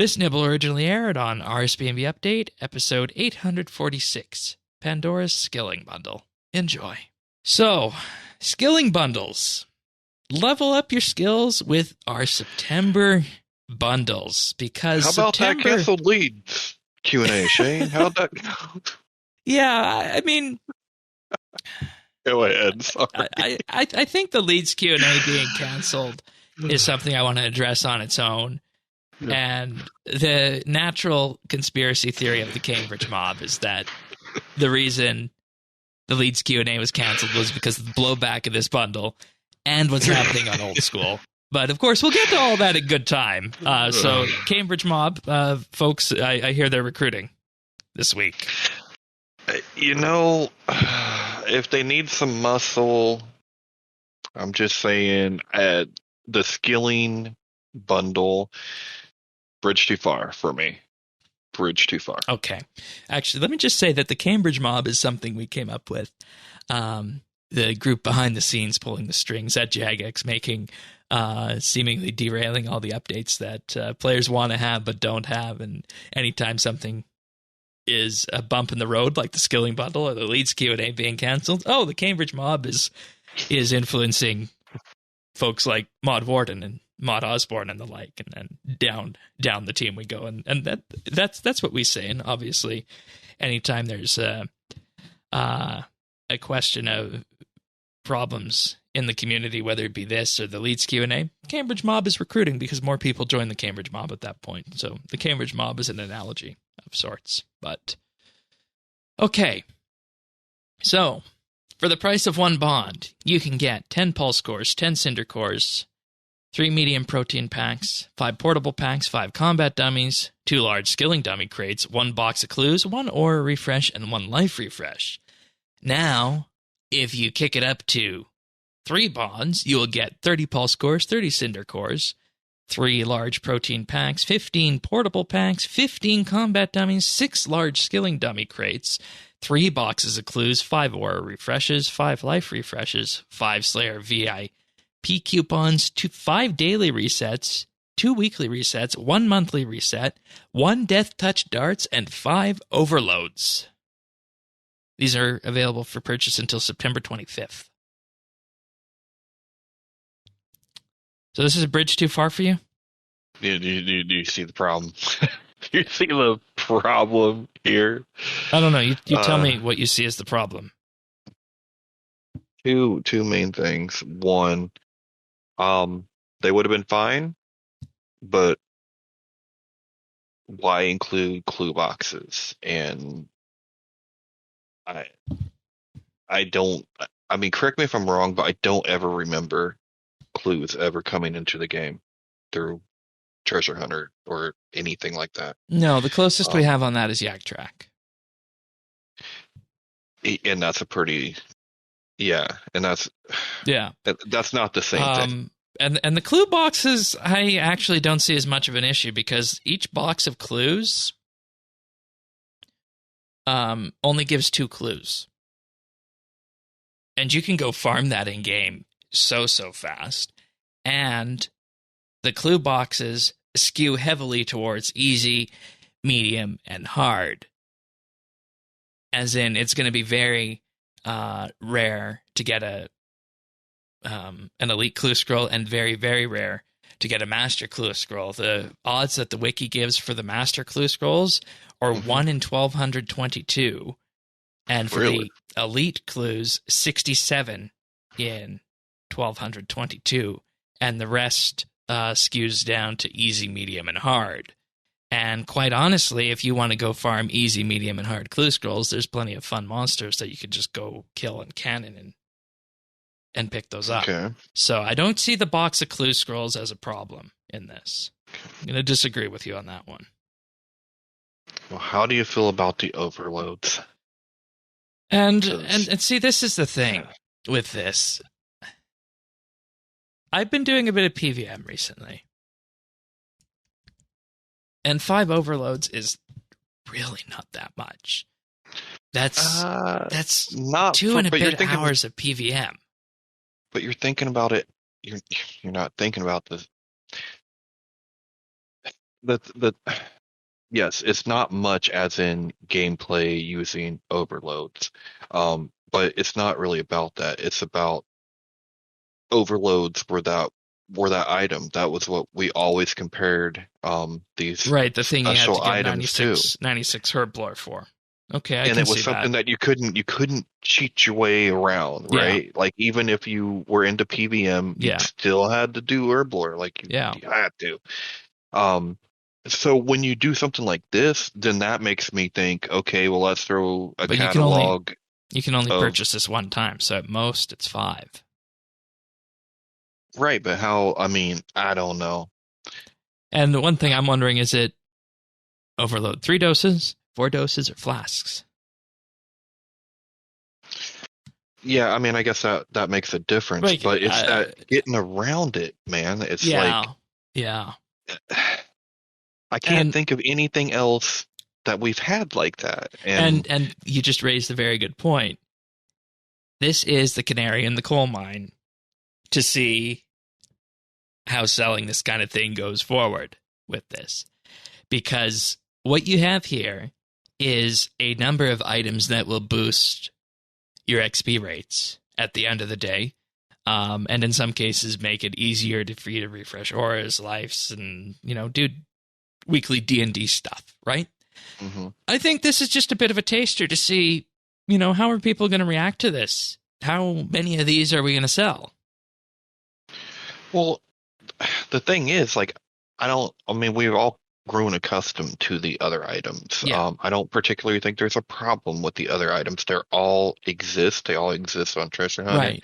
This nibble originally aired on RSBANDB Update, episode 846, Pandora's Skilling Bundle. Enjoy. So, skilling bundles. Level up your skills with our September bundles, because How about September... that canceled leads Q&A, Shane? How'd that go? Yeah, I mean... Go ahead, sorry. I think the Leeds Q&A being canceled is something I want to address on its own. Yeah. And the natural conspiracy theory of the Cambridge mob is that the reason the Leeds Q&A was canceled was because of the blowback of this bundle and what's happening on Old School. But, of course, we'll get to all that in good time. So, Cambridge mob, folks, I hear they're recruiting this week. You know, if they need some muscle, I'm just saying, the skilling bundle, bridge too far for me. Bridge too far. Okay. Actually, let me just say that the Cambridge mob is something we came up with. The group behind the scenes pulling the strings at Jagex, making seemingly derailing all the updates that players want to have but don't have. And anytime something is a bump in the road, like the skilling bundle or the Leeds Q&A being canceled, the Cambridge mob is influencing folks like Maud Warden and Maud Osborne and the like, and then down the team we go, and that's what we say. And obviously, anytime there's a question of problems in the community, whether it be this or the Leeds Q&A, Cambridge mob is recruiting because more people join the Cambridge mob at that point. So the Cambridge mob is an analogy of sorts. But okay, so for the price of one bond, you can get 10 pulse cores, 10 cinder cores, 3 medium protein packs, 5 portable packs, 5 combat dummies, 2 large skilling dummy crates, 1 box of clues, 1 aura refresh, and 1 life refresh. Now, if you kick it up to 3 bonds, you will get 30 pulse cores, 30 cinder cores, 3 large protein packs, 15 portable packs, 15 combat dummies, 6 large skilling dummy crates, 3 boxes of clues, 5 aura refreshes, 5 life refreshes, 5 Slayer VIP coupons, 5 daily resets, 2 weekly resets, 1 monthly reset, 1 death touch darts, and 5 overloads. These are available for purchase until September 25th. So this is a bridge too far for you? Do you see the problem? Do you see the problem here? I don't know. You tell me what you see as the problem. Two main things. One, they would have been fine, but why include clue boxes? And I don't. I mean, correct me if I'm wrong, but I don't ever remember clues ever coming into the game through Treasure Hunter or anything like that. No, the closest we have on that is Yak Track. And that's a pretty... Yeah, and that's not the same thing. And the clue boxes, I actually don't see as much of an issue because each box of clues only gives 2 clues. And you can go farm that in-game so fast. And the clue boxes skew heavily towards easy, medium, and hard. As in, it's going to be very rare to get an elite clue scroll and very, very rare to get a master clue scroll. The odds that the wiki gives for the master clue scrolls are 1 in 1,222. And for the elite clues, 67 in 1,222. And the rest skews down to easy, medium, and hard. And quite honestly, if you want to go farm easy, medium, and hard clue scrolls, there's plenty of fun monsters that you could just go kill and cannon and pick those up. Okay. So I don't see the box of clue scrolls as a problem in this. I'm going to disagree with you on that one. Well, how do you feel about the overloads? And see, this is the thing with this. I've been doing a bit of PVM recently. And 5 overloads is really not that much. That's not 2 and a bit hours of PVM. But you're thinking about it. You're not thinking about the the yes, it's not much as in gameplay using overloads. But it's not really about that. It's about overloads were that item. That was what we always compared these Right, the thing you had to special get items to. 96 herblore for. Okay, I And can it was see something that. that you couldn't cheat your way around, Yeah, right? Like even if you were into PVM, you yeah, still had to do herblore, like yeah. you had to. Um, so when you do something like this, then that makes me think, okay, well, let's throw a But you catalog can only of purchase this one time, so at most it's 5. right, but how? I mean, I don't know. And the one thing I'm wondering is it overload 3 doses, 4 doses, or flasks? Yeah, I mean, I guess that makes a difference, Like, but it's that getting around it, man. It's like yeah, yeah. I can't And think of anything else that we've had like that. and you just raised a very good point. This is the canary in the coal mine to see how selling this kind of thing goes forward with this. Because what you have here is a number of items that will boost your XP rates at the end of the day. And in some cases make it easier for you to refresh auras, lives, and, do weekly D&D stuff, right? hmm I think this is just a bit of a taster to see, how are people going to react to this? How many of these are we going to sell? Well, the thing is, like, I mean, we've all grown accustomed to the other items. Yeah, I don't particularly think there's a problem with the other items. They all exist. They all exist on Treasure Hunter. right.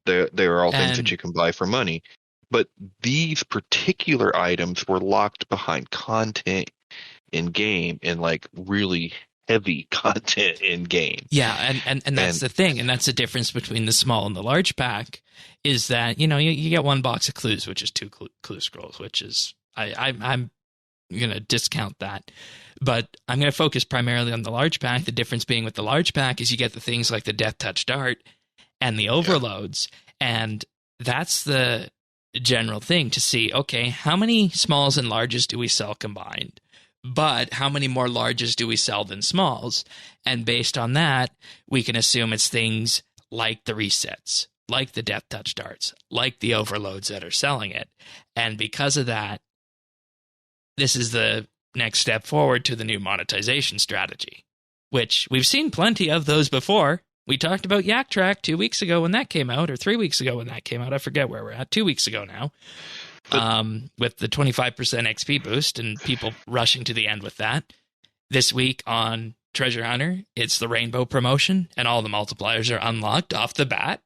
They are all things that And you can buy for money. But these particular items were locked behind content in game and like really heavy content in game. yeah, and that's And the thing, and that's the difference between the small and the large pack, is that you get 1 box of clues, which is 2 clue scrolls, which is I'm gonna discount that, but I'm gonna focus primarily on the large pack. The difference being with the large pack is you get the things like the Death Touch Dart and the yeah, overloads, and that's the general thing to see. Okay, how many smalls and larges do we sell combined? But how many more larges do we sell than smalls? And based on that, we can assume it's things like the resets, like the Death Touch Darts, like the overloads that are selling it. And because of that, this is the next step forward to the new monetization strategy, which we've seen plenty of those before. We talked about Yak Track 2 weeks ago when that came out, or 3 weeks ago when that came out. I forget where we're at. 2 weeks ago now. With the 25% XP boost and people rushing to the end with that. This week on Treasure Hunter, it's the Rainbow promotion, and all the multipliers are unlocked off the bat.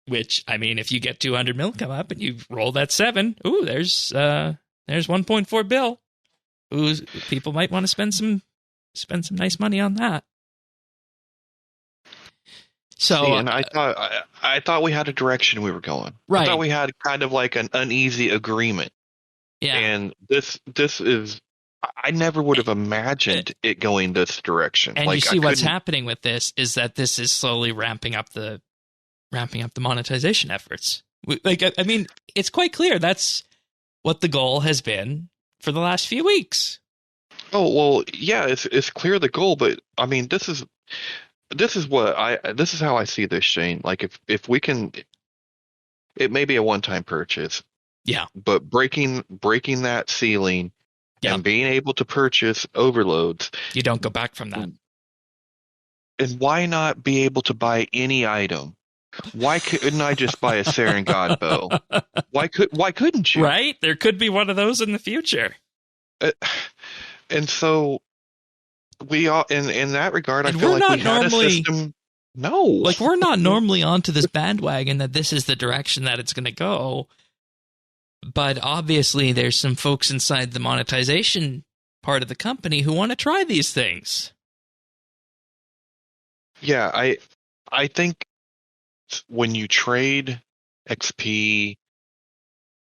Which, I mean, if you get 200 mil come up and you roll that 7, ooh, there's 1.4 bill. Ooh, people might want to spend some nice money on that. So, see, and I thought we had a direction we were going. right, I thought we had kind of like an uneasy agreement. yeah. And this is I never would have imagined it going this direction. And Like you I see what's couldn't happening with this is that this is slowly ramping up the monetization efforts. Like, I mean, it's quite clear that's what the goal has been for the last few weeks. Oh, well, yeah, it's clear the goal, but I mean this is how I see this, Shane. Like if we can, it may be a one-time purchase, Yeah. but breaking that ceiling Yep. and being able to purchase overloads, You don't go back from that. and why not be able to buy any item? Why couldn't I just buy a Saren God bow? Why couldn't you? Right? There could be one of those in the future. Uh, And so we all in that regard, I And feel we're like we not had a normally system. No, like we're not normally onto this bandwagon that this is the direction that it's going to go. But obviously there's some folks inside the monetization part of the company who want to try these things. yeah, I think when you trade XP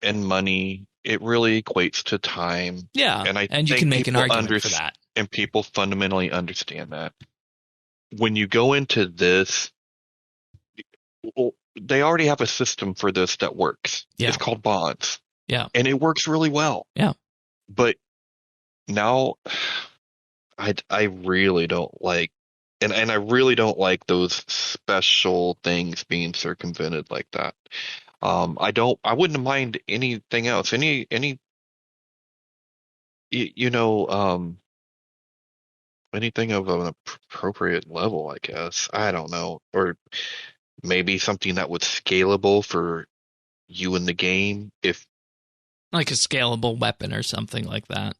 and money, it really equates to time. Yeah, And I and you think can make an people argument for that. and people fundamentally understand that. When you go into this, well, they already have a system for this that works. Yeah. It's called bonds. Yeah. And it works really well. Yeah. But now I really don't like, and I really don't like those special things being circumvented like that. I wouldn't mind anything else, you know, anything of an appropriate level, I guess. I don't know, or maybe something that was scalable for you in the game. If Like a scalable weapon or something like that.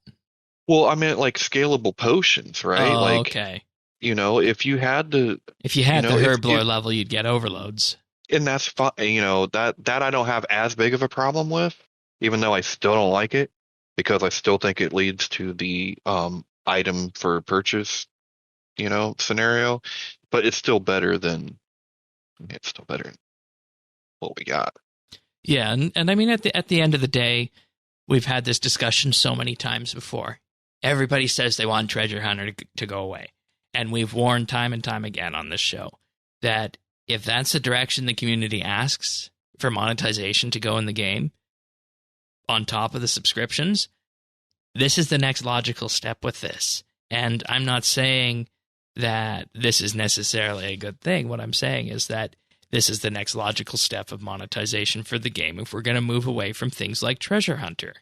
Well, I meant like scalable potions, right? Oh, Like, okay. if you had to, If you had the if herblore level, you'd get overloads. and that's fine. That I don't have as big of a problem with, even though I still don't like it because I still think it leads to the item for purchase, scenario. But it's still better than what we got. Yeah, and I mean at the end of the day, we've had this discussion so many times before. Everybody says they want Treasure Hunter to go away. And we've warned time and time again on this show that if that's the direction the community asks for monetization to go in the game, on top of the subscriptions, this is the next logical step with this. And I'm not saying that this is necessarily a good thing. What I'm saying is that this is the next logical step of monetization for the game if we're going to move away from things like Treasure Hunter.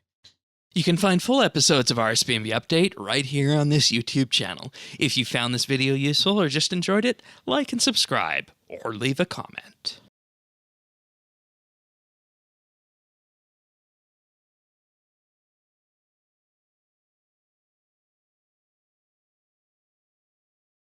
You can find full episodes of RSBANDB Update right here on this YouTube channel. If you found this video useful or just enjoyed it, like and subscribe, or leave a comment.